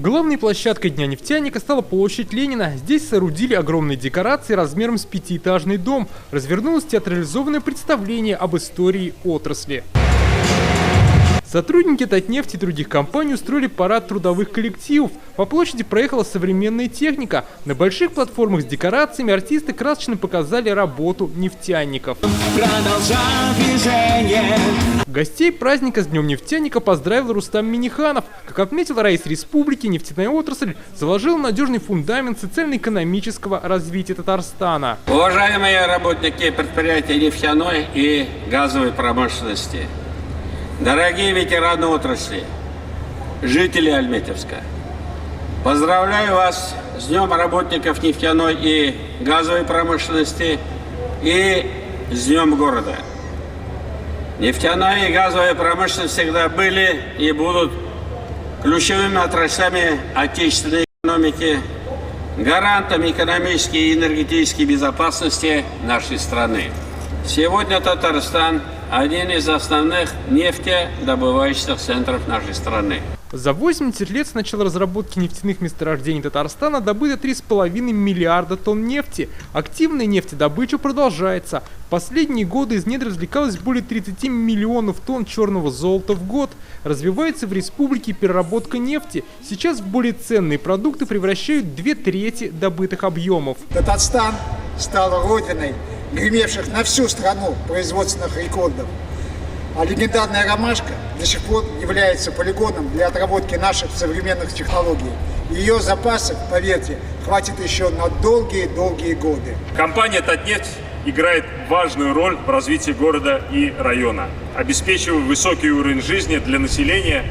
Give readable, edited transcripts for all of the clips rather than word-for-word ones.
Главной площадкой Дня нефтяника стала площадь Ленина. Здесь соорудили огромные декорации размером с пятиэтажный дом. Развернулось театрализованное представление об истории отрасли. Сотрудники Татнефти и других компаний устроили парад трудовых коллективов. По площади проехала современная техника. На больших платформах с декорациями артисты красочно показали работу нефтяников. Гостей праздника с Днем нефтяника поздравил Рустам Минниханов. Как отметил Раис Республики, нефтяная отрасль заложила надежный фундамент социально-экономического развития Татарстана. Уважаемые работники предприятий нефтяной и газовой промышленности, дорогие ветераны отрасли, жители Альметьевска, поздравляю вас с Днем работников нефтяной и газовой промышленности и с Днем города. Нефтяная и газовая промышленность всегда были и будут ключевыми отраслями отечественной экономики, гарантами экономической и энергетической безопасности нашей страны. Сегодня Татарстан – один из основных нефтедобывающих центров нашей страны. За 80 лет с начала разработки нефтяных месторождений Татарстана добыто 3,5 миллиарда тонн нефти. Активная нефтедобыча продолжается. В последние годы из недр извлекалось более 30 миллионов тонн черного золота в год. Развивается в республике переработка нефти. Сейчас в более ценные продукты превращают 2/3 добытых объемов. Татарстан стал родиной гремевших на всю страну производственных рекордов. А легендарная ромашка до сих пор является полигоном для отработки наших современных технологий. Ее запасов, поверьте, хватит еще на долгие-долгие годы. Компания «Татнефть» играет важную роль в развитии города и района, обеспечивая высокий уровень жизни для населения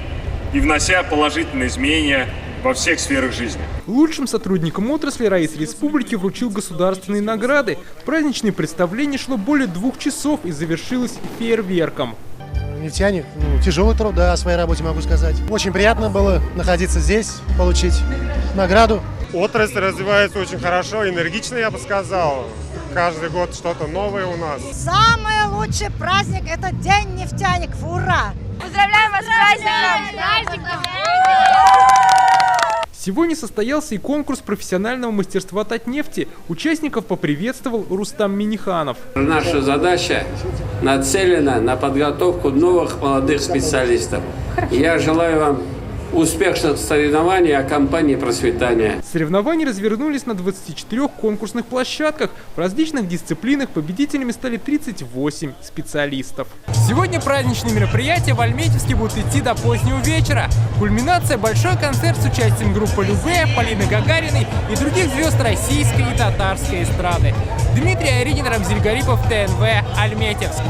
и внося положительные изменения во всех сферах жизни. Лучшим сотрудникам отрасли Раис Республики вручил государственные награды. Праздничное представление шло более 2 часов и завершилось фейерверком. Нефтяник, тяжелый труд, да, о своей работе могу сказать. Очень приятно было находиться здесь, получить награду. Отрасль развивается очень хорошо, энергично, я бы сказал. Каждый год что-то новое у нас. Самый лучший праздник – это День нефтяников. Ура! Поздравляем вас с праздником! Сегодня состоялся и конкурс профессионального мастерства Татнефти. Участников поприветствовал Рустам Минниханов. Наша задача нацелена на подготовку новых молодых специалистов. Я желаю вам успешных соревнований, а компании процветания. Соревнования развернулись на 24 конкурсных площадках. В различных дисциплинах победителями стали 38 специалистов. Сегодня праздничные мероприятия в Альметьевске будут идти до позднего вечера. Кульминация – большой концерт с участием группы Любэ, Полины Гагариной и других звезд российской и татарской эстрады. Дмитрий Айригин, Рамзиль Гарипов, ТНВ, Альметьевск.